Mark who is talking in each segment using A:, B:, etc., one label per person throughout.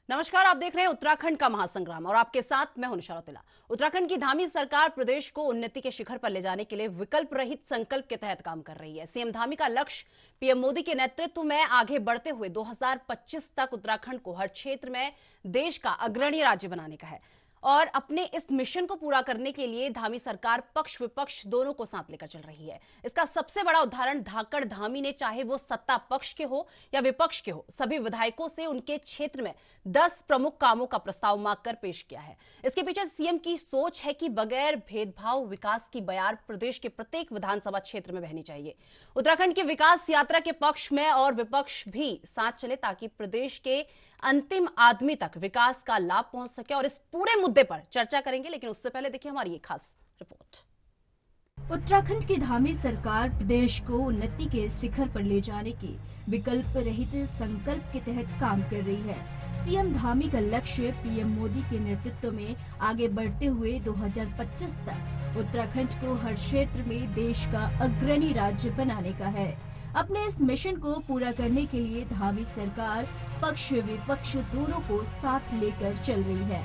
A: नमस्कार, आप देख रहे हैं उत्तराखंड का महासंग्राम और आपके साथ मैं हूं निशा रौतेला। उत्तराखंड की धामी सरकार प्रदेश को उन्नति के शिखर पर ले जाने के लिए विकल्प रहित संकल्प के तहत काम कर रही है। सीएम धामी का लक्ष्य पीएम मोदी के नेतृत्व में आगे बढ़ते हुए 2025 तक उत्तराखंड को हर क्षेत्र में देश का अग्रणी राज्य बनाने का है। और अपने इस मिशन को पूरा करने के लिए धामी सरकार पक्ष विपक्ष दोनों को साथ लेकर चल रही है। इसका सबसे बड़ा उदाहरण धाकड़ धामी ने, चाहे वो सत्ता पक्ष के हो या विपक्ष के हो, सभी विधायकों से उनके क्षेत्र में 10 प्रमुख कामों का प्रस्ताव मांगकर पेश किया है। इसके पीछे सीएम की सोच है कि बगैर भेदभाव विकास की बयार प्रदेश के प्रत्येक विधानसभा क्षेत्र में बहनी चाहिए। उत्तराखंड की विकास यात्रा के पक्ष में और विपक्ष भी साथ चले ताकि प्रदेश के अंतिम आदमी तक विकास का लाभ पहुंच सके। और इस पूरे मुद्दे पर चर्चा करेंगे, लेकिन उससे पहले देखिए हमारी ये खास रिपोर्ट।
B: उत्तराखंड की धामी सरकार प्रदेश को उन्नति के शिखर पर ले जाने के विकल्प रहित संकल्प के तहत काम कर रही है। सीएम धामी का लक्ष्य पीएम मोदी के नेतृत्व में आगे बढ़ते हुए 2025 तक उत्तराखंड को हर क्षेत्र में देश का अग्रणी राज्य बनाने का है। अपने इस मिशन को पूरा करने के लिए धामी सरकार पक्ष विपक्ष दोनों को साथ लेकर चल रही है।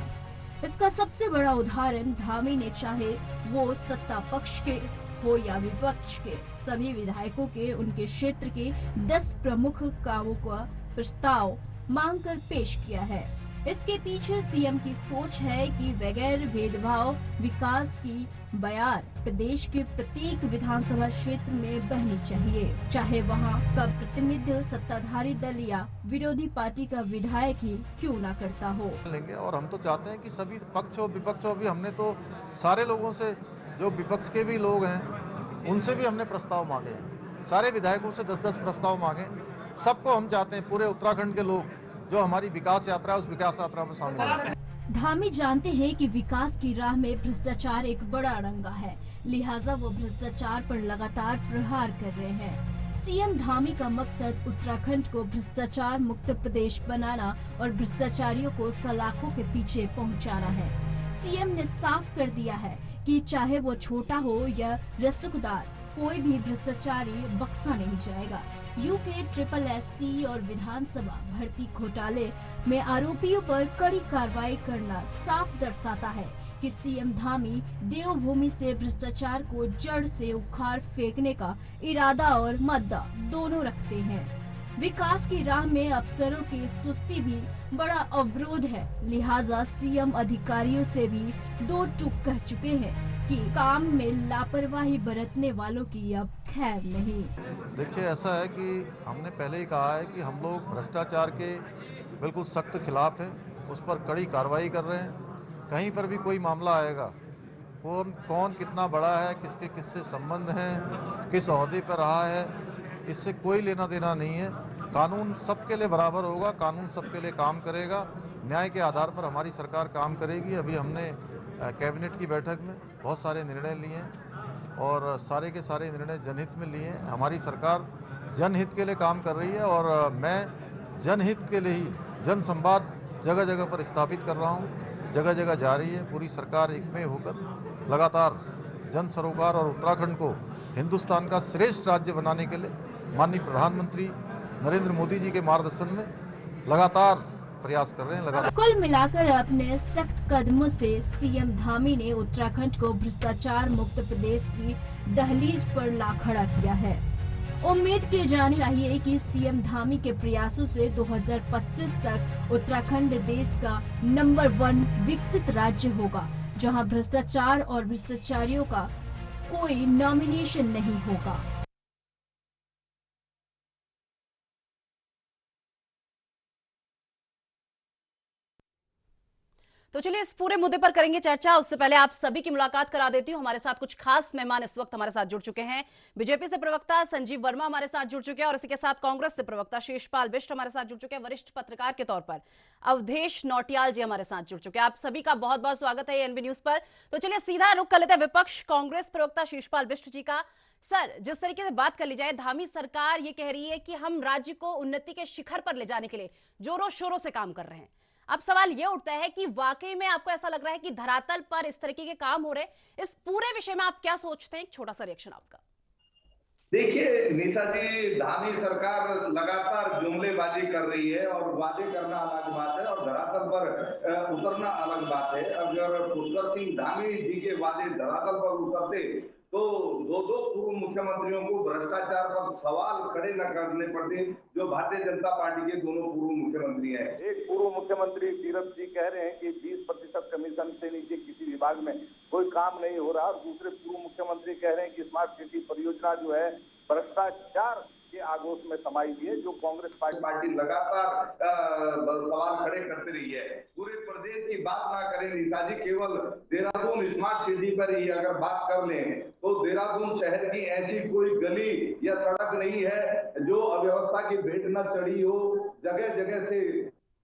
B: इसका सबसे बड़ा उदाहरण धामी ने, चाहे वो सत्ता पक्ष के हो या विपक्ष के, सभी विधायकों के उनके क्षेत्र के 10 प्रमुख कामों का प्रस्ताव मांगकर पेश किया है। इसके पीछे सीएम की सोच है कि बगैर भेदभाव विकास की बयार प्रदेश के प्रत्येक विधानसभा क्षेत्र में बहनी चाहिए, चाहे वहां का प्रतिनिधित्व सत्ताधारी दल या विरोधी पार्टी का विधायक ही क्यों ना करता हो।
C: लेंगे और हम तो चाहते हैं कि सभी पक्ष हो विपक्ष हो, भी हमने तो सारे लोगों से, जो विपक्ष के भी लोग हैं उनसे भी हमने प्रस्ताव मांगे हैं। सारे विधायकों से 10-10 प्रस्ताव मांगे। सबको हम चाहते हैं, पूरे उत्तराखंड के लोग जो हमारी विकास यात्रा है उस विकास यात्रा में शामिल हैं।
B: धामी जानते हैं कि विकास की राह में भ्रष्टाचार एक बड़ा अड़ंगा है, लिहाजा वो भ्रष्टाचार पर लगातार प्रहार कर रहे हैं। सीएम धामी का मकसद उत्तराखंड को भ्रष्टाचार मुक्त प्रदेश बनाना और भ्रष्टाचारियों को सलाखों के पीछे पहुंचाना है। सीएम ने साफ कर दिया है कि चाहे वो छोटा हो या रसूखदार, कोई भी भ्रष्टाचारी बख्शा नहीं जाएगा। यूके SSC और विधानसभा भर्ती घोटाले में आरोपियों पर कड़ी कार्रवाई करना साफ दर्शाता है कि सीएम धामी देवभूमि से भ्रष्टाचार को जड़ से उखाड़ फेंकने का इरादा और मद्दा दोनों रखते हैं। विकास की राह में अफसरों की सुस्ती भी बड़ा अवरोध है, लिहाजा सीएम अधिकारियों से भी दो टूक कह चुके हैं कि काम में लापरवाही बरतने वालों की अब खैर नहीं।
C: देखिए, ऐसा है कि हमने पहले ही कहा है कि हम लोग भ्रष्टाचार के बिल्कुल सख्त खिलाफ हैं, उस पर कड़ी कार्रवाई कर रहे हैं। कहीं पर भी कोई मामला आएगा, कौन कितना बड़ा है, किसके किससे संबंध हैं, किस ओहदे पर रहा है, इससे कोई लेना देना नहीं है। कानून सबके लिए बराबर होगा, कानून सबके लिए काम करेगा, न्याय के आधार पर हमारी सरकार काम करेगी। अभी हमने कैबिनेट की बैठक में बहुत सारे निर्णय लिए हैं और सारे के सारे निर्णय जनहित में लिए हैं। हमारी सरकार जनहित के लिए काम कर रही है और मैं जनहित के लिए ही जन संवाद जगह जगह पर स्थापित कर रहा हूँ, जगह जगह जा रही है। पूरी सरकार एक में होकर लगातार जन सरोकार और उत्तराखंड को हिंदुस्तान का श्रेष्ठ राज्य बनाने के लिए माननीय प्रधानमंत्री नरेंद्र मोदी जी के मार्गदर्शन में लगातार प्रयास कर रहे हैं।
B: कुल मिलाकर अपने सख्त कदमों से सीएम धामी ने उत्तराखंड को भ्रष्टाचार मुक्त प्रदेश की दहलीज पर ला खड़ा किया है। उम्मीद की जानी चाहिए कि सीएम धामी के प्रयासों से 2025 तक उत्तराखंड देश का नंबर 1 विकसित राज्य होगा, जहां भ्रष्टाचार और भ्रष्टाचारियों का कोई नॉमिनेशन नहीं होगा।
A: तो चलिए इस पूरे मुद्दे पर करेंगे चर्चा। उससे पहले आप सभी की मुलाकात करा देती हूं। हमारे साथ कुछ खास मेहमान इस वक्त हमारे साथ जुड़ चुके हैं। बीजेपी से प्रवक्ता संजीव वर्मा हमारे साथ जुड़ चुके हैं और इसी के साथ कांग्रेस से प्रवक्ता शेषपाल बिष्ट हमारे साथ जुड़ चुके हैं। वरिष्ठ पत्रकार के तौर पर अवधेश नौटियाल जी हमारे साथ जुड़ चुके हैं। आप सभी का बहुत बहुत स्वागत है एएनबी न्यूज पर। तो चलिए सीधा रुख कर लेते हैं विपक्ष कांग्रेस प्रवक्ता शेषपाल बिष्ट जी का। सर, जिस तरीके से बात कर ली जाए, धामी सरकार ये कह रही है कि हम राज्य को उन्नति के शिखर पर ले जाने के लिए जोरों शोरों से काम कर रहे हैं। अब सवाल यह उठता है कि वाकई में आपको ऐसा लग रहा है कि धरातल पर इस तरीके के काम हो रहे? इस पूरे विषय में आप क्या सोचते हैं? एक छोटा सा रिएक्शन आपका।
D: देखिए निशा जी, धामी सरकार लगातार जुमलेबाजी कर रही है और वादे करना अलग बात है और धरातल पर उतरना अलग बात है। अगर पुष्कर सिंह धामी जी के वादे धरातल पर उतरते तो दो दो पूर्व मुख्यमंत्रियों को भ्रष्टाचार पर सवाल खड़े न करने पड़ते, जो भारतीय जनता पार्टी के दोनों पूर्व मुख्यमंत्री हैं। एक पूर्व मुख्यमंत्री तीरथ जी कह रहे हैं कि 20% कमीशन से नीचे किसी विभाग में कोई काम नहीं हो रहा, और दूसरे पूर्व मुख्यमंत्री कह रहे हैं कि स्मार्ट सिटी परियोजना जो है भ्रष्टाचार के आगोश में समाई हुई है, जो कांग्रेस पार्टी लगातार सवाल खड़े करती रही है। पूरे प्रदेश की बात ना करें निशा जी, केवल देहरादून स्मार्ट सिटी पर ही अगर बात कर लें तो देहरादून शहर की ऐसी कोई गली या सड़क नहीं है जो अव्यवस्था की भेंट न चढ़ी हो। जगह जगह से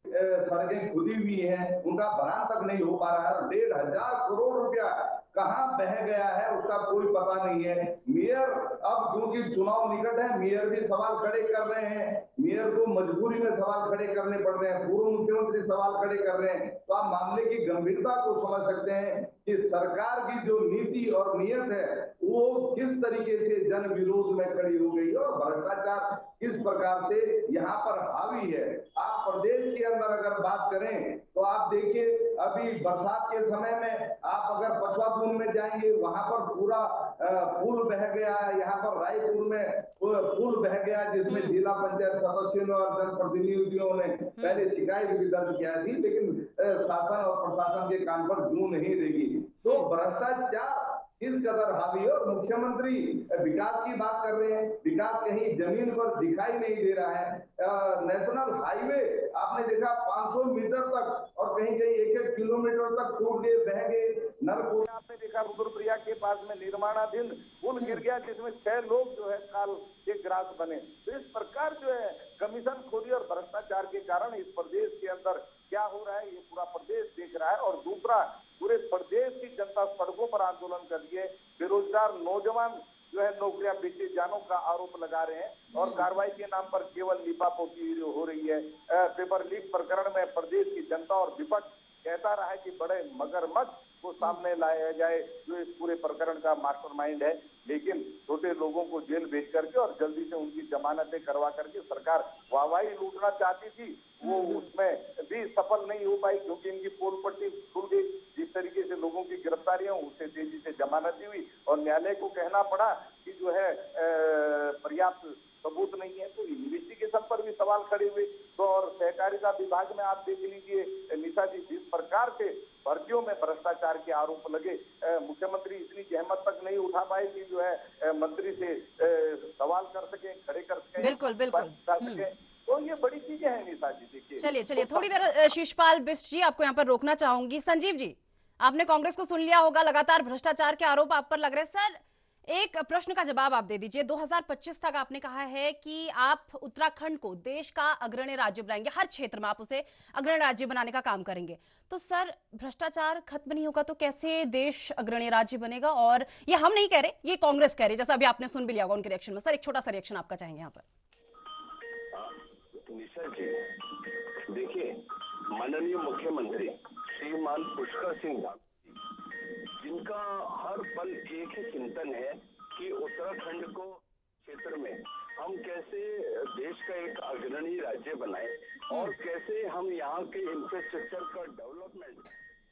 D: सड़कें खुदी हुई हैं, उनका भरान तक नहीं हो पा रहा है। 1,500 करोड़ रुपया कहां बह गया है उसका कोई पता नहीं है। मेयर, अब क्योंकि चुनाव निकट है, मेयर भी सवाल खड़े कर रहे हैं, मेयर को मजबूरी में सवाल खड़े करने पड़ रहे हैं, पूर्व मुख्यमंत्री सवाल खड़े कर रहे हैं। तो आप मामले की गंभीरता को समझ सकते हैं कि सरकार की जो नीति और नीयत है वो किस तरीके से जन विरोध में खड़ी हो गई और भ्रष्टाचार किस प्रकार से यहाँ पर हावी है। आप प्रदेश के अंदर अगर बात करें तो आप देखिए, अभी बरसात के समय में आप अगर पचवापुर में जाएंगे, वहां पर पूरा पुल बह गया है। यहाँ पर रायपुर में पुल बह गया जिसमें जिला पंचायत सदस्यों और जनप्रतिनिधियों ने पहले शिकायत भी दर्ज किया थी, लेकिन शासन और प्रशासन के कान पर जूं नहीं देगी। तो भ्रष्टाचार किस कदर हावी है, और मुख्यमंत्री विकास की बात कर रहे हैं, विकास कहीं जमीन पर दिखाई नहीं दे रहा है। नेशनल हाईवे आपने देखा 500 मीटर तक और कहीं कहीं 1-1 किलोमीटर तक टूट गए, बह गए। नरपुर आपने देखा रुद्रप्रयाग के पास में निर्माणाधीन पुल गिर गया जिसमें 6 लोग जो है काल के ग्रास बने। तो इस प्रकार जो है कमीशन खोरी और भ्रष्टाचार के कारण इस प्रदेश के अंदर क्या हो रहा है ये पूरा प्रदेश देख रहा है। और दूसरा, पूरे प्रदेश की जनता सड़कों पर आंदोलन कर रही है। बेरोजगार नौजवान जो है नौकरियां बेचे जाने का आरोप लगा रहे हैं और कार्रवाई के नाम पर केवल लिपापोती हो रही है। पेपर लीक प्रकरण में प्रदेश की जनता और विपक्ष कहता रहा है कि बड़े मगरमच्छ को सामने लाया जाए जो इस पूरे प्रकरण का मास्टरमाइंड है, लेकिन छोटे लोगों को जेल भेज करके और जल्दी से उनकी जमानतें करवा करके सरकार वाहवाही लूटना चाहती थी, वो उसमें भी सफल नहीं हो पाई क्योंकि इनकी पोल पट्टी खुल गई। जिस तरीके से लोगों की गिरफ्तारियां उससे तेजी से जमानतें हुई और न्यायालय को कहना पड़ा कि जो है पर्याप्त सबूत नहीं है। तो इन्वेस्टिगेशन पर भी सवाल खड़े हुए। तो और सहकारिता विभाग में आप देख लीजिए निशा जी, जिस प्रकार से भर्तियों में भ्रष्टाचार के आरोप लगे, मुख्यमंत्री इतनी जहमत तक नहीं उठा पाए कि जो है मंत्री से सवाल कर सके, खड़े कर सके,
A: बिल्कुल बिल्कुल।
D: तो ये बड़ी चीजें हैं निशा जी। देखिए
A: चलिए थोड़ी देर शिषपाल बिष्ट जी आपको यहाँ पर रोकना चाहूंगी। संजीव जी, आपने कांग्रेस को सुन लिया होगा, लगातार भ्रष्टाचार के आरोप आप पर लग रहे हैं। सर, एक प्रश्न का जवाब आप दे दीजिए। 2025 तक आपने कहा है कि आप उत्तराखंड को देश का अग्रणी राज्य बनाएंगे, हर क्षेत्र में आप उसे अग्रणी राज्य बनाने का काम करेंगे। तो सर, भ्रष्टाचार खत्म नहीं होगा तो कैसे देश अग्रणी राज्य बनेगा? और ये हम नहीं कह रहे, ये कांग्रेस कह रही है, जैसा अभी आपने सुन भी लिया होगा उनके रिएक्शन में। सर, एक छोटा सा रिएक्शन आपका चाहेंगे यहाँ पर।
E: निशा जी, देखिए, माननीय मुख्यमंत्री श्रीमान पुष्कर सिंह धामी, जिनका हर पल एक ही चिंतन है कि उत्तराखंड को क्षेत्र में हम कैसे देश का एक अग्रणी राज्य बनाएं और कैसे हम यहाँ के इंफ्रास्ट्रक्चर का डेवलपमेंट,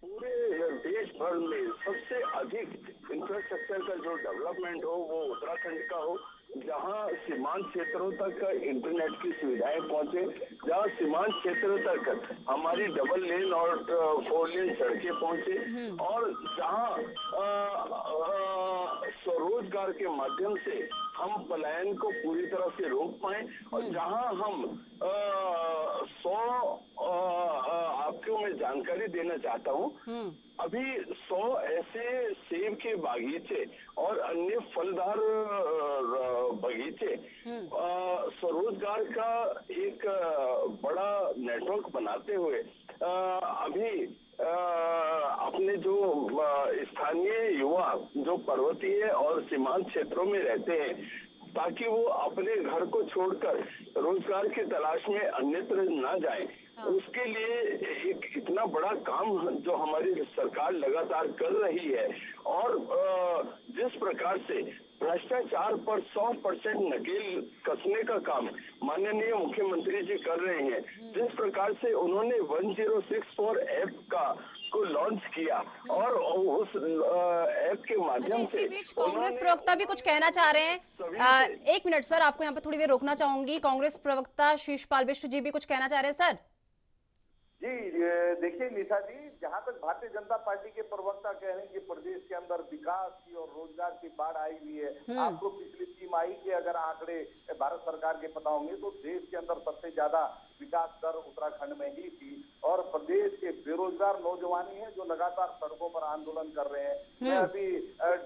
E: पूरे देश भर में सबसे अधिक इंफ्रास्ट्रक्चर का जो डेवलपमेंट हो वो उत्तराखंड का हो, जहां सीमांत क्षेत्रों तक इंटरनेट की सुविधाएं पहुंचे, जहां सीमांत क्षेत्रों तक हमारी डबल लेन और 4 लेन सड़कें पहुंचे, और जहां स्वरोजगार के माध्यम से हम पलायन को पूरी तरह से रोक पाए, और जहां हम 100 आपको मैं जानकारी देना चाहता हूं, अभी 100 ऐसे सेब के बागीचे और अन्य फलदार बगीचे स्वरोजगार का एक बड़ा नेटवर्क बनाते हुए अभी अपने जो स्थानीय युवा जो पर्वतीय और सीमांत क्षेत्रों में रहते हैं, ताकि वो अपने घर को छोड़कर रोजगार की तलाश में अन्यत्र ना जाएं, उसके लिए एक इतना बड़ा काम जो हमारी सरकार लगातार कर रही है। और जिस प्रकार से भ्रष्टाचार पर 100% नकेल कसने का काम माननीय मुख्यमंत्री जी कर रहे हैं। जिस प्रकार से उन्होंने 1064 ऐप को लॉन्च किया और उस ऐप के माध्यम से
A: इसी बीच कांग्रेस प्रवक्ता भी कुछ कहना चाह रहे हैं। एक मिनट सर, आपको यहाँ पे थोड़ी देर रोकना चाहूंगी। कांग्रेस प्रवक्ता शीशपाल बिष्ट जी भी कुछ कहना चाह रहे हैं। सर
F: जी देखिए निशा जी, जहां तक भारतीय जनता पार्टी के प्रवक्ता कह रहे हैं कि प्रदेश के अंदर विकास की और रोजगार की बाढ़ आई हुई है। आपको पिछली तिमाही के अगर आंकड़े भारत सरकार के पता होंगे तो देश के अंदर सबसे ज्यादा विकास दर उत्तराखंड में ही थी और प्रदेश के बेरोजगार नौजवान हैं जो लगातार सड़कों पर आंदोलन कर रहे हैं। मैं अभी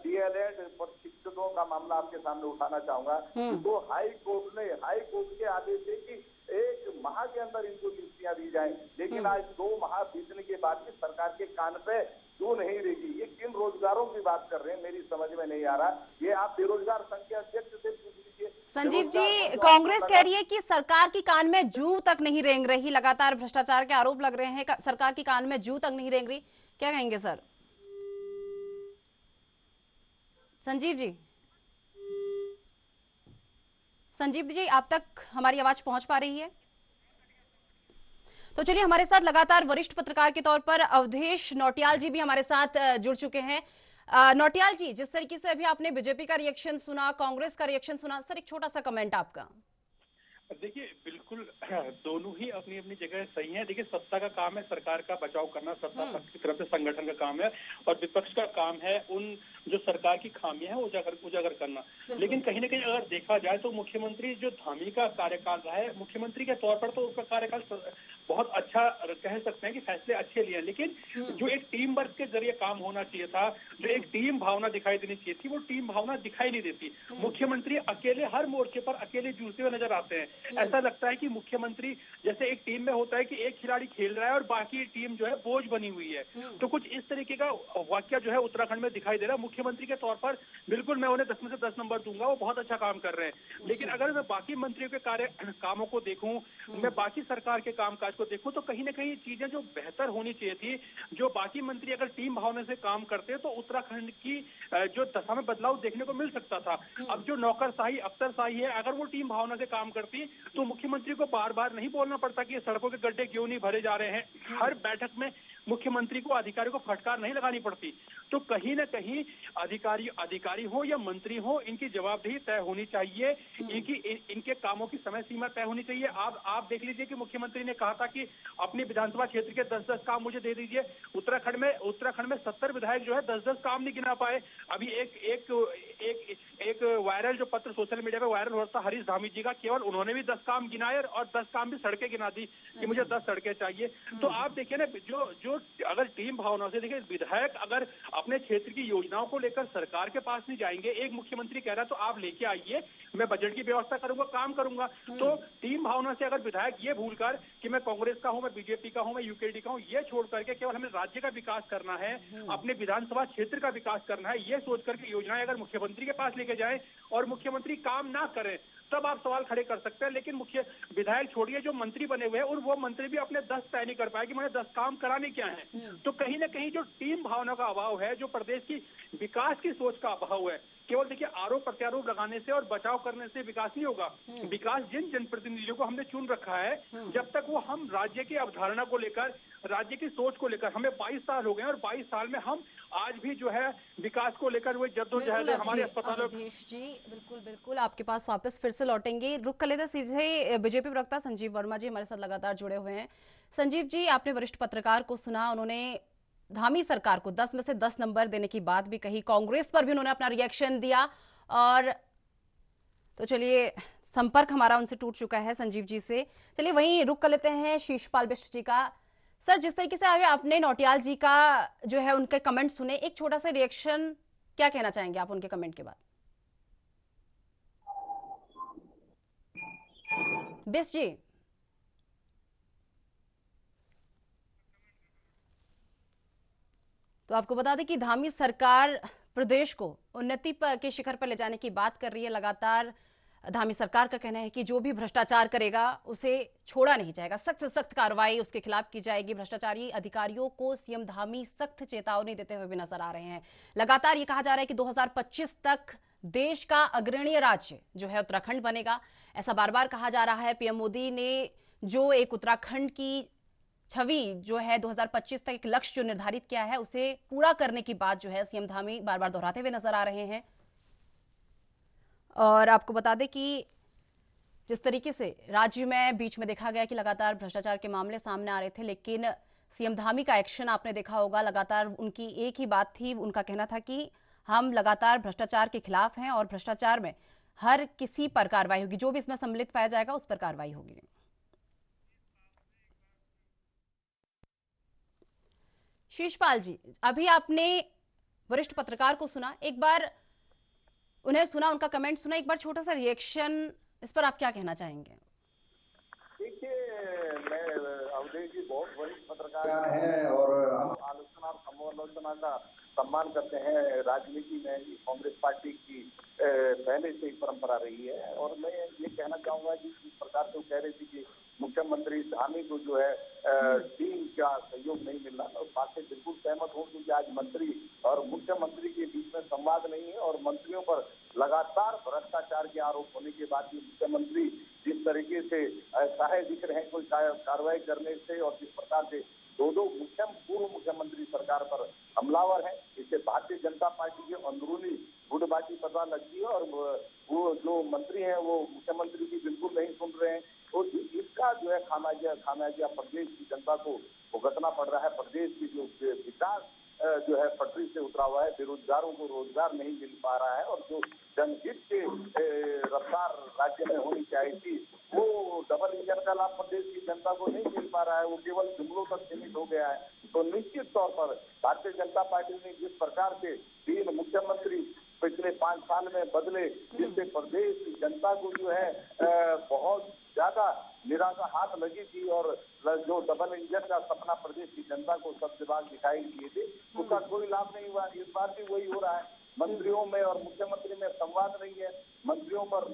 F: डीएलएड शिक्षकों का मामला आपके सामने उठाना चाहूंगा। तो हाई कोर्ट के आदेश है कि 1 माह के अंदर इनको नियुक्तियां दी जाएं, लेकिन आज 2 माह बीतने के बाद भी सरकार के कान पे क्यों नहीं रहेगी? ये किन रोजगारों की बात कर रहे हैं, मेरी समझ में नहीं आ रहा। ये आप बेरोजगार संख्या अध्यक्ष से पूछ लीजिए।
A: संजीव जी, कांग्रेस कह रही है कि सरकार की कान में जूं तक नहीं रेंग रही, लगातार भ्रष्टाचार के आरोप लग रहे हैं, सरकार की कान में जूं तक नहीं रेंग रही। क्या कहेंगे सर? संजीव जी आप तक हमारी आवाज पहुंच पा रही है? तो चलिए, हमारे साथ लगातार वरिष्ठ पत्रकार के तौर पर अवधेश नौटियाल जी भी हमारे साथ जुड़ चुके हैं। नौटियाल जी, जिस तरीके से अभी आपने बीजेपी का रिएक्शन सुना, कांग्रेस का रिएक्शन सुना, सर एक छोटा सा कमेंट आपका।
G: देखिए, बिल्कुल दोनों ही अपनी अपनी जगह सही है। देखिए, सत्ता का काम है सरकार का बचाव करना, सत्ता पक्ष की तरफ से संगठन का काम है और विपक्ष का काम है उन जो सरकार की खामियां हैं उजागर करना। लेकिन कहीं ना कहीं अगर देखा जाए तो मुख्यमंत्री जो धामी का कार्यकाल रहा है, मुख्यमंत्री के तौर पर तो उसका कार्यकाल बहुत अच्छा कह सकते हैं कि फैसले अच्छे लिए, लेकिन जो एक टीम वर्क के जरिए काम होना चाहिए था, जो एक टीम भावना दिखाई देनी चाहिए थी, वो टीम भावना दिखाई नहीं देती। मुख्यमंत्री अकेले हर मोर्चे पर अकेले जूझते हुए नजर आते हैं। ऐसा लगता है कि मुख्यमंत्री जैसे एक टीम में होता है कि एक खिलाड़ी खेल रहा है और बाकी टीम जो है बोझ बनी हुई है। तो कुछ इस तरीके का वाक्य जो है उत्तराखंड में दिखाई दे रहा है। मुख्यमंत्री के तौर पर बिल्कुल मैं उन्हें 10 में से 10 नंबर दूंगा, वो बहुत अच्छा काम कर रहे हैं। लेकिन अगर मैं बाकी मंत्रियों के कामों को देखूं, मैं बाकी सरकार के कामकाज को देखूं, तो कहीं ना कहीं चीजें जो बेहतर होनी चाहिए थी, जो बाकी मंत्री अगर टीम भावना से काम करते तो उत्तराखंड की जो दशा में बदलाव देखने को मिल सकता था। अब जो नौकरशाही अफसरशाही है, अगर वो टीम भावना से काम करती तो मुख्यमंत्री को बार बार नहीं बोलना पड़ता कि ये सड़कों के गड्ढे क्यों नहीं भरे जा रहे हैं। हर बैठक में मुख्यमंत्री को अधिकारियों को फटकार नहीं लगानी पड़ती। तो कहीं ना कहीं अधिकारी हो या मंत्री हो, इनकी जवाबदेही तय होनी चाहिए, इनके कामों की समय सीमा तय होनी चाहिए। आप देख लीजिए कि मुख्यमंत्री ने कहा था कि अपने विधानसभा क्षेत्र के 10-10 काम मुझे दे दीजिए। उत्तराखंड में 70 विधायक जो है 10-10 काम नहीं गिना पाए। अभी एक वायरल जो पत्र सोशल मीडिया पे वायरल हो रहा था हरीश धामी जी का, केवल उन्होंने भी 10 काम गिनाए और 10 काम भी सड़कें गिना दी कि मुझे 10 सड़कें चाहिए। तो आप देखिए ना, जो अगर टीम भावना से देखिए, विधायक अगर अपने क्षेत्र की योजनाओं को लेकर सरकार के पास नहीं जाएंगे, एक मुख्यमंत्री कह रहा है तो आप लेके आइए, मैं बजट की व्यवस्था करूंगा, काम करूंगा। तो टीम भावना से अगर विधायक ये भूलकर कि मैं कांग्रेस का हूं, मैं बीजेपी का हूं, मैं यूकेडी का हूं, ये छोड़ करके केवल हमें राज्य का विकास करना है, अपने विधानसभा क्षेत्र का विकास करना है, ये सोच करके योजनाएं अगर मुख्यमंत्री के पास लेके जाए और मुख्यमंत्री काम ना करे, तब आप सवाल खड़े कर सकते हैं। लेकिन मुख्य विधायक छोड़िए, जो मंत्री बने हुए हैं और वो मंत्री भी अपने 10 तय नहीं कर पाए कि मुझे 10 काम कराने क्या है। तो कहीं ना कहीं जो टीम भावना का अभाव है, जो प्रदेश की विकास की सोच का अभाव है, केवल देखिए आरोप प्रत्यारोप लगाने से और बचाव करने से विकास नहीं होगा। विकास जिन जनप्रतिनिधियों को हमने चुन रखा है, जब तक वो हम राज्य की अवधारणा को लेकर, राज्य की सोच को लेकर, हमें 22 साल हो गए और 22 साल में हम आज भी जो है विकास को लेकर वो जद्दोजहद हमारे अस्पतालों।
A: अवधेश जी बिल्कुल आपके पास वापस फिर से लौटेंगे। रुक कर लेते सीधे बीजेपी प्रवक्ता संजीव वर्मा जी हमारे साथ लगातार जुड़े हुए हैं। संजीव जी, आपने वरिष्ठ पत्रकार को सुना, उन्होंने धामी सरकार को 10 में से 10 नंबर देने की बात भी कही, कांग्रेस पर भी उन्होंने अपना रिएक्शन दिया। और तो चलिए, संपर्क हमारा उनसे टूट चुका है संजीव जी से। चलिए वहीं रुक कर लेते हैं शीशपाल बिष्ट जी का। सर, जिस तरीके से आपने नौटियाल जी का जो है उनके कमेंट सुने, एक छोटा सा रिएक्शन क्या कहना चाहेंगे आप उनके कमेंट के बाद? बिष्ट जी, तो आपको बता दें कि धामी सरकार प्रदेश को उन्नति के शिखर पर ले जाने की बात कर रही है। लगातार धामी सरकार का कहना है कि जो भी भ्रष्टाचार करेगा उसे छोड़ा नहीं जाएगा, सख्त से सख्त कार्रवाई उसके खिलाफ की जाएगी। भ्रष्टाचारी अधिकारियों को सीएम धामी सख्त चेतावनी देते हुए भी नजर आ रहे हैं। लगातार ये कहा जा रहा है कि 2025 तक देश का अग्रणीय राज्य जो है उत्तराखंड बनेगा, ऐसा बार बार कहा जा रहा है। पीएम मोदी ने जो एक उत्तराखंड की छवि जो है 2025 तक एक लक्ष्य जो निर्धारित किया है उसे पूरा करने की बात जो है सीएम धामी बार बार दोहराते हुए नजर आ रहे हैं। और आपको बता दें कि जिस तरीके से राज्य में बीच में देखा गया कि लगातार भ्रष्टाचार के मामले सामने आ रहे थे, लेकिन सीएम धामी का एक्शन आपने देखा होगा, लगातार उनकी एक ही बात थी, उनका कहना था कि हम लगातार भ्रष्टाचार के खिलाफ हैं और भ्रष्टाचार में हर किसी पर कार्रवाई होगी, जो भी इसमें सम्मिलित पाया जाएगा उस पर कार्रवाई होगी। शीशपाल जी, अभी आपने वरिष्ठ पत्रकार को सुना, एक बार उन्हें सुना, उनका कमेंट सुना, एक बार छोटा सा रिएक्शन इस पर आप क्या कहना चाहेंगे?
F: देखिए, मैं अवधेश जी बहुत वरिष्ठ पत्रकार हैं और हम आलोचना और समालोचना का सम्मान करते हैं। राजनीति में कांग्रेस पार्टी की पहले से ही परंपरा रही है और मैं ये कहना चाहूंगा कि जिस प्रकार से वो कह रही थी कि मुख्यमंत्री धामी को जो है टीम का सहयोग नहीं मिल रहा, उस बात से बिल्कुल सहमत हूँ, क्योंकि आज मंत्री और मुख्यमंत्री के बीच में संवाद नहीं है और मंत्रियों पर लगातार भ्रष्टाचार के आरोप होने के बाद भी मुख्यमंत्री जिस तरीके से असहाय दिख रहे हैं कोई कार्रवाई करने से और जिस प्रकार से दो पूर्व मुख्यमंत्री सरकार पर हमलावर है, इससे भारतीय जनता पार्टी की अंदरूनी गुटबाजी पता लगती है और वो जो मंत्री हैं वो मुख्यमंत्री की बिल्कुल नहीं सुन रहे हैं। तो इसका जो है खामियाजा प्रदेश की जनता को भुगतना पड़ रहा है। प्रदेश की जो विकास जो है पटरी से उतरा हुआ है, बेरोजगारों को रोजगार नहीं मिल पा रहा है और जो जनहित के रफ्तार राज्य में होनी चाहिए थी वो डबल इंजन का लाभ प्रदेश की जनता को नहीं मिल पा रहा है, वो केवल जुमलों तक सीमित हो गया है। तो निश्चित तौर पर भारतीय जनता पार्टी ने जिस प्रकार से 3 मुख्यमंत्री पिछले 5 साल में बदले, जिससे प्रदेश की जनता को जो है बहुत ज्यादा निराशा हाथ लगी थी और जो डबल इंजन का सपना प्रदेश की जनता को सब विभाग दिखाई दिए थे उसका कोई लाभ नहीं हुआ। इस बार भी वही हो रहा है, मंत्रियों में और मुख्यमंत्री में संवाद नहीं है। मंत्रियों पर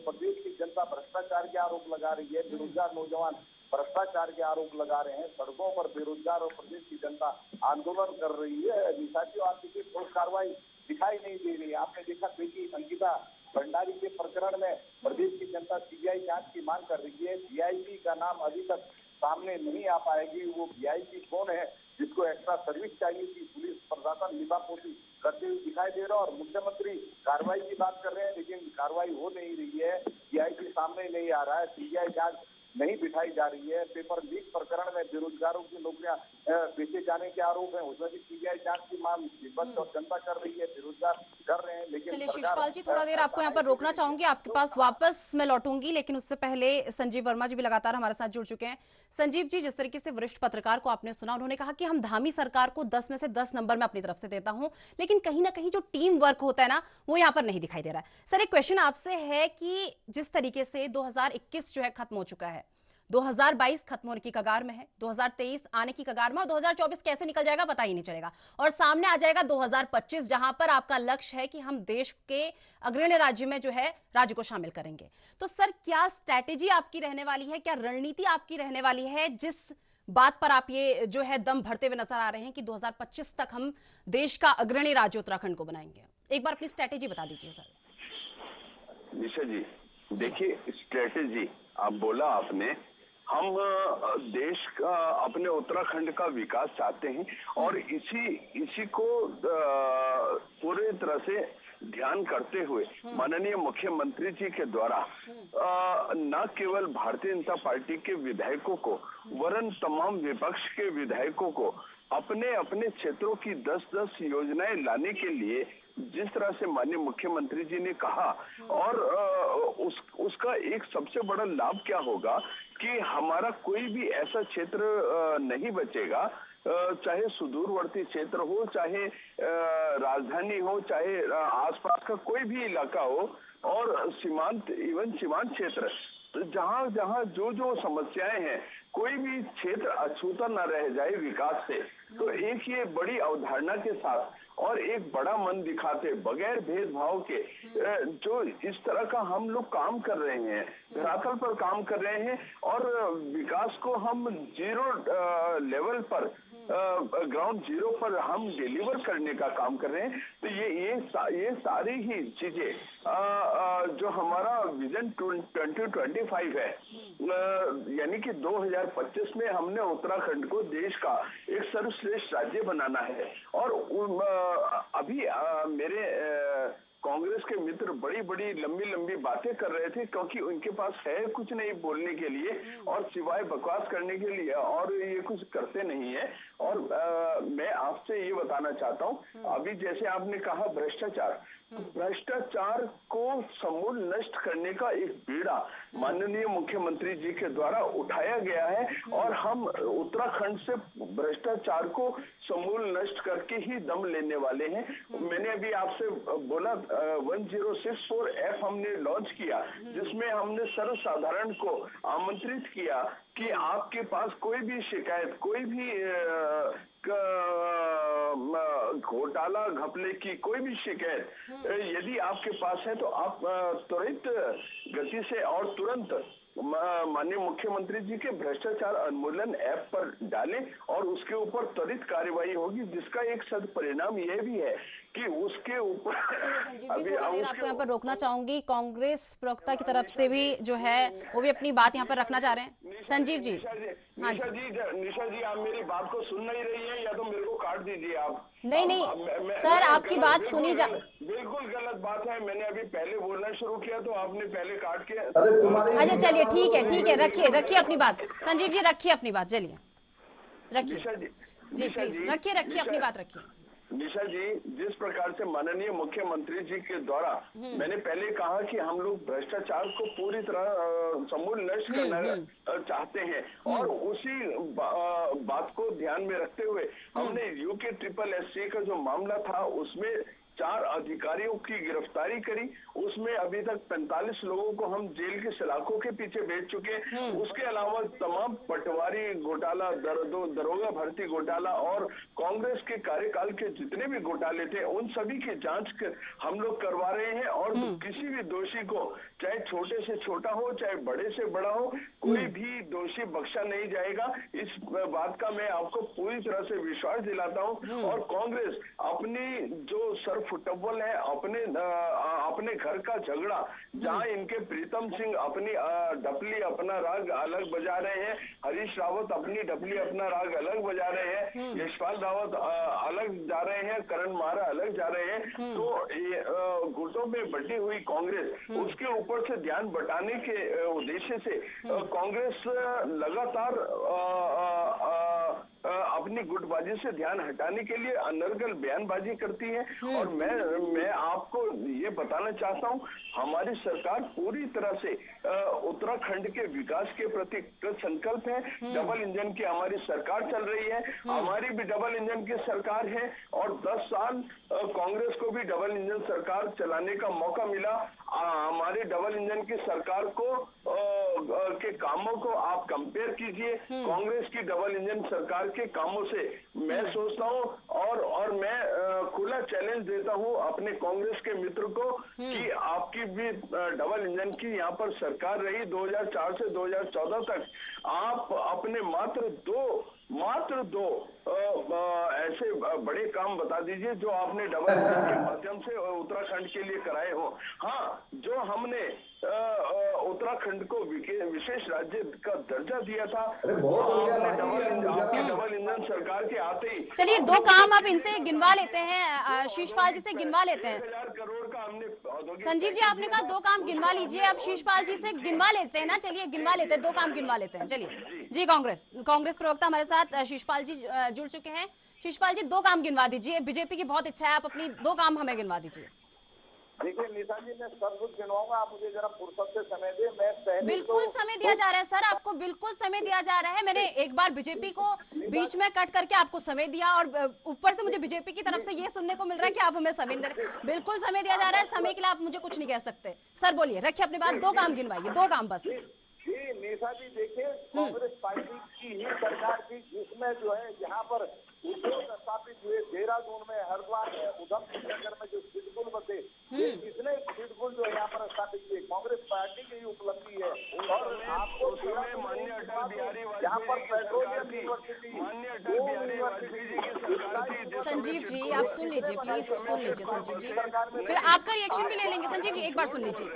F: प्रदेश की जनता भ्रष्टाचार के आरोप लगा रही है, बेरोजगार नौजवान भ्रष्टाचार के आरोप लगा रहे हैं, सड़कों पर बेरोजगार और प्रदेश की जनता आंदोलन कर रही है। निशाचियों आप देखिए ठोस कार्रवाई दिखाई नहीं दे रही है। आपने देखा बेटी अंकिता भंडारी के प्रकरण में प्रदेश की जनता सीबीआई जांच की मांग कर रही है। वीआईपी का नाम अभी तक सामने नहीं आ पाएगी। वो वीआईपी कौन है जिसको एक्स्ट्रा सर्विस चाहिए थी, पुलिस प्रशासन लिबापोती करते हुए दिखाई दे रहा है और मुख्यमंत्री कार्रवाई की बात कर रहे हैं लेकिन कार्रवाई हो नहीं रही है। वीआईपी सामने नहीं आ रहा है, सीबीआई जांच नहीं बिठाई जा रही है। पेपर लीक प्रकरण में बेरोजगारों की नौकरियां बेचे जाने के आरोप है, उसमें भी सीबीआई जांच की मांग विपक्ष और जनता कर रही है, बेरोजगार कर रहे हैं। लेकिन
A: चलिए शिशपाल जी, थोड़ा देर आपको यहाँ पर रोकना चाहूंगी, आपके पास वापस मैं लौटूंगी, लेकिन उससे पहले संजीव वर्मा जी भी लगातार हमारे साथ जुड़ चुके हैं। संजीव जी, जिस तरीके से वरिष्ठ पत्रकार को आपने सुना, उन्होंने कहा कि हम धामी सरकार को 10 में से 10 नंबर में अपनी तरफ से देता हूं, लेकिन कहीं ना कहीं जो टीम वर्क होता है ना वो यहाँ पर नहीं दिखाई दे रहा है। सर, एक क्वेश्चन आपसे है कि जिस तरीके से 2021 जो है खत्म हो चुका है, 2022 खत्म होने की कगार में है, 2023 आने की कगार में और 2024 कैसे निकल जाएगा पता ही नहीं चलेगा और सामने आ जाएगा 2025, जहां पर आपका लक्ष्य है कि हम देश के अग्रणी राज्य में जो है राज्य को शामिल करेंगे। तो सर, क्या स्ट्रैटेजी आपकी रहने वाली है, क्या रणनीति आपकी रहने वाली है, जिस बात पर आप ये जो है दम भरते हुए नजर आ रहे हैं कि 2025 तक हम देश का अग्रणी राज्य उत्तराखंड को बनाएंगे? एक बार अपनी स्ट्रैटेजी बता दीजिए सर।
E: निशा जी, देखिए स्ट्रैटेजी आप बोला आपने, हम देश का अपने उत्तराखंड का विकास चाहते हैं और इसी को पूरे तरह से ध्यान करते हुए माननीय मुख्यमंत्री जी के द्वारा न केवल भारतीय जनता पार्टी के विधायकों को वरन तमाम विपक्ष के विधायकों को अपने अपने क्षेत्रों की 10-10 योजनाएं लाने के लिए जिस तरह से माननीय मुख्यमंत्री जी ने कहा और उसका एक सबसे बड़ा लाभ क्या होगा कि हमारा कोई भी ऐसा क्षेत्र नहीं बचेगा, चाहे सुदूरवर्ती क्षेत्र हो, चाहे राजधानी हो, चाहे आसपास का कोई भी इलाका हो और सीमांत क्षेत्र, जहां जो समस्याएं हैं कोई भी क्षेत्र अछूता न रह जाए विकास से। तो एक ये बड़ी अवधारणा के साथ और एक बड़ा मन दिखाते बगैर भेदभाव के जो इस तरह का हम लोग काम कर रहे हैं, धरातल पर काम कर रहे हैं और विकास को हम जीरो लेवल पर, ग्राउंड जीरो पर हम डिलीवर करने का काम कर रहे हैं। तो ये सारी ही चीजें जो हमारा विजन 2025 है, यानी कि 2025 में हमने उत्तराखंड को देश का एक सर्वश्रेष्ठ राज्य बनाना है। और अभी मेरे कांग्रेस के मित्र बड़ी बड़ी लंबी बातें कर रहे थे, क्योंकि उनके पास है कुछ नहीं बोलने के लिए और सिवाय बकवास करने के लिए, और ये कुछ करते नहीं है। और मैं आपसे ये बताना चाहता हूँ, अभी जैसे आपने कहा भ्रष्टाचार को समूल नष्ट करने का एक बीड़ा माननीय मुख्यमंत्री जी के द्वारा उठाया गया है और हम उत्तराखंड से भ्रष्टाचार को समूल नष्ट करके ही दम लेने वाले हैं। मैंने अभी आपसे बोला 1064F हमने लॉन्च किया, जिसमें हमने सर्वसाधारण को आमंत्रित किया कि आपके पास कोई भी शिकायत, कोई भी घोटाला घपले की कोई भी शिकायत यदि आपके पास है तो आप त्वरित गति से और तुरंत माननीय मुख्यमंत्री जी के भ्रष्टाचार उन्मूलन ऐप पर डालें और उसके ऊपर त्वरित कार्रवाई होगी, जिसका एक सद परिणाम यह भी है कि उसके ऊपर
A: अभी आपको यहाँ पर रोकना चाहूंगी। कांग्रेस प्रवक्ता की तरफ से भी जो है वो भी अपनी बात यहाँ पर रखना चाह रहे हैं। संजीव जी,
E: निशा जी आप मेरी बात को सुन नहीं रही है, या तो मेरे को काट दीजिए आप।
A: नहीं सर, आपकी बात सुनी जा,
E: बिल्कुल गलत बात है। मैंने अभी पहले बोलना शुरू किया तो आपने पहले काट के।
A: अच्छा चलिए ठीक है, रखिए अपनी बात। संजीव जी रखिए अपनी बात, चलिए रखिए जी, प्लीज रखिए अपनी बात रखिए।
E: निशा जी, जिस प्रकार से माननीय मुख्यमंत्री जी के द्वारा मैंने पहले कहा कि हम लोग भ्रष्टाचार को पूरी तरह समूल नष्ट करना चाहते हैं, और उसी बात को ध्यान में रखते हुए हमने यूके SSS का जो मामला था उसमें 4 अधिकारियों की गिरफ्तारी करी। उसमें अभी तक 45 लोगों को हम जेल के सलाखों के पीछे भेज चुके। उसके अलावा तमाम पटवारी घोटाला, दरोगा भर्ती घोटाला और कांग्रेस के कार्यकाल के जितने भी घोटाले थे उन सभी की जांच हम लोग करवा रहे हैं। और किसी भी दोषी को, चाहे छोटे से छोटा हो चाहे बड़े से बड़ा हो, कोई भी दोषी बख्शा नहीं जाएगा। इस बात का मैं आपको पूरी तरह से विश्वास दिलाता हूँ। और कांग्रेस अपनी जो फुटबॉल है, अपने घर का झगड़ा, जहां इनके प्रीतम सिंह अपनी डपली अपना राग अलग बजा रहे हैं, हरीश रावत अपनी डपली अपना राग अलग बजा रहे हैं, यशपाल रावत अलग जा रहे हैं, करण मारा अलग जा रहे हैं। तो गुटों में बटी हुई कांग्रेस, उसके ऊपर से ध्यान बटाने के उद्देश्य से कांग्रेस लगातार अपनी गुटबाजी से ध्यान हटाने के लिए अनर्गल बयानबाजी करती है। और मैं आपको ये बताना चाहता हूँ, हमारी सरकार पूरी तरह से उत्तराखंड के विकास के प्रति संकल्प है। डबल इंजन की हमारी सरकार चल रही है, हमारी भी डबल इंजन की सरकार है, और 10 साल कांग्रेस को भी डबल इंजन सरकार चलाने का मौका मिला। हमारे डबल इंजन की सरकार को के कामों को आप कंपेयर कीजिए कांग्रेस की डबल इंजन सरकार के कामों से। मैं सोचता हूँ और मैं खुला चैलेंज देता हूँ अपने कांग्रेस के मित्र को कि आपकी भी डबल इंजन की यहाँ पर सरकार रही 2004 से 2014 तक। आप अपने मात्र दो ऐसे बड़े काम बता दीजिए जो आपने डबल इंजन के माध्यम से उत्तराखंड के लिए कराए हो। हाँ, जो हमने उत्तराखंड को विशेष राज्य का दर्जा दिया था, डबल इंजन सरकार के आते ही।
A: चलिए 2 काम आप इनसे गिनवा लेते हैं, शीशपाल जी से गिनवा लेते हैं।
E: 1000 करोड़ का हमने।
A: संजीव जी आपने कहा 2 काम गिनवा लीजिए, अब शीशपाल जी से गिनवा लेते हैं ना। चलिए गिनवा लेते हैं, 2 काम गिनवा लेते हैं। चलिए जी, कांग्रेस प्रवक्ता हमारे साथ शीशपाल जी जुड़ चुके हैं। शीशपाल जी 2 काम गिनवा दीजिए, बीजेपी की बहुत इच्छा है, आप अपनी 2 काम हमें गिनवा दीजिए।
F: देखिए निशा जी, मैं सब कुछ गिनवाऊंगा, आप मुझे जरा फुर्सत से समय दे। मैं पहले
A: बिल्कुल समय दिया जा रहा है सर, आपको बिल्कुल समय दिया जा रहा है। मैंने एक बार बीजेपी को बीच में कट करके आपको समय दिया, और ऊपर से मुझे बीजेपी की तरफ से ये सुनने को मिल रहा है कि आप हमें समय दे रहे हैं। बिल्कुल समय दिया जा रहा है, समय के लिए आप मुझे कुछ नहीं कह सकते। सर बोलिए, रखिए अपनी बात, 2 काम गिनवाइए, 2 काम बस।
F: जी निशा जी देखिए, कांग्रेस पार्टी की ही सरकार थी जिसमें जो है यहाँ पर उद्योग स्थापित हुए, देहरादून में, हरिद्वार में, उधमसिंह नगर में जो सीडपुल बसे, ये किसने सीडपुल जो यहाँ पर स्थापित किए? कांग्रेस पार्टी की ही उपलब्धि है। और आपको
E: माननीय अटल बिहारी
F: यहाँ पर
E: वाजपेयी
F: पेट्रोलियम यूनिवर्सिटी,
E: माननीय अटल बिहारी वाजपेयी जी की सरकार थी।
A: संजीव जी आप सुन लीजिए, प्लीज सुन लीजिए संजीव जी, फिर आपका रिएक्शन भी ले लेंगे। संजीव जी एक बार सुन लीजिए।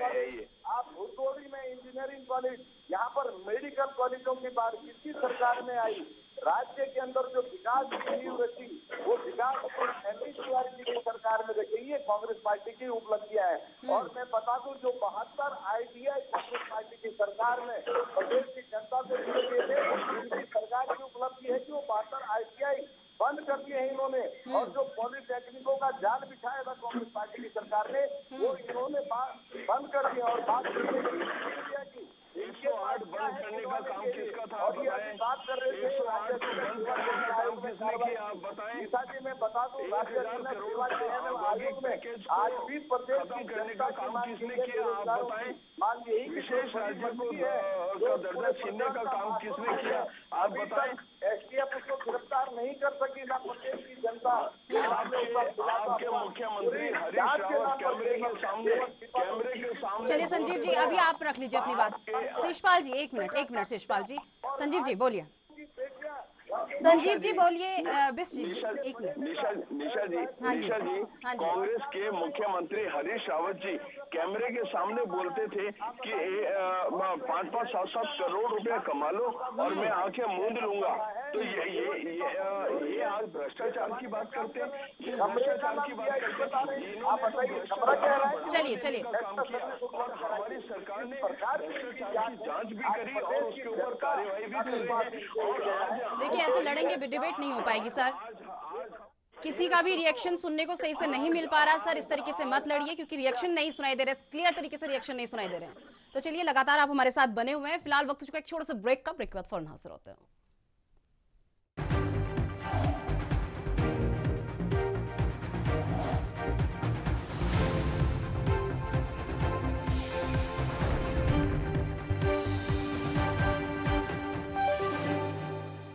F: आप भुतोड़ी में इंजीनियरिंग कॉलेज, यहाँ पर मेडिकल कॉलेजों की बात किसकी सरकार में आई? राज्य के अंदर जो विकास की नींव रखी, वो विकास एमपी तिवारी जी की सरकार में रखी। ये कांग्रेस पार्टी की उपलब्धियां हैं। और मैं बता दूं, जो 72 आईटीआई कांग्रेस पार्टी की सरकार में प्रदेश की जनता को दिए गए थे, उनकी सरकार की उपलब्धि है कि वो 72 आईटीआई बंद कर दिए हैं इन्होंने। और जो पॉलिटेक्निकों का जाल बिछाया था कांग्रेस पार्टी की सरकार ने, वो इन्होंने बंद कर दिया। और बात की
E: 108 बंद करने का काम किसका था?
F: और ये अभी बात कर रहे थे
E: 108 को बंद करने का काम किसने किया, आप बताएं।
F: निशा जी मैं बता दूं, राज्य सेवा चयन आयोग में आज भी प्रदेश की
E: करने का काम किसने किया, आप बताएं।
F: मान यही
E: विशेष राज्य को दर्जा छीनने का काम किसने किया, आप बताएं।
F: एसटीएफ उसको गिरफ्तार नहीं कर सकी, ना प्रदेश की जनता।
E: आपके मुख्यमंत्री हरीश रावत कैमरे के सामने
A: चलिए संजीव जी अभी आप रख लीजिए अपनी बात। शिषपाल जी एक मिनट शिषपाल जी। संजीव जी बोलिए, संजीव जी बोलिए। एक मिनट
E: निशा जी कांग्रेस के मुख्यमंत्री हरीश रावत जी कैमरे के सामने बोलते थे कि 5-5, 7-7 करोड़ रुपया कमा लो और मैं आंखें मूंद लूंगा। तो ये आज भ्रष्टाचार की बात करते हैं, भ्रष्टाचार की बात करते हैं।
A: चलिए
E: और हमारी सरकार ने भ्रष्टाचार की जांच भी करी और उसके ऊपर कार्यवाही भी कर रही है। और
A: देखिए ऐसे लड़ेंगे डिबेट नहीं हो पाएगी सर। किसी का भी रिएक्शन सुनने को सही से नहीं मिल पा रहा सर। इस तरीके से मत लड़िए क्योंकि रिएक्शन नहीं सुनाई दे रहे, क्लियर तरीके से रिएक्शन नहीं सुनाई दे रहे हैं। तो चलिए लगातार आप हमारे साथ बने हुए हैं। फिलहाल वक्त चुका एक छोटा सा ब्रेक का, ब्रेक के बाद फौरन हाजिर होते हैं।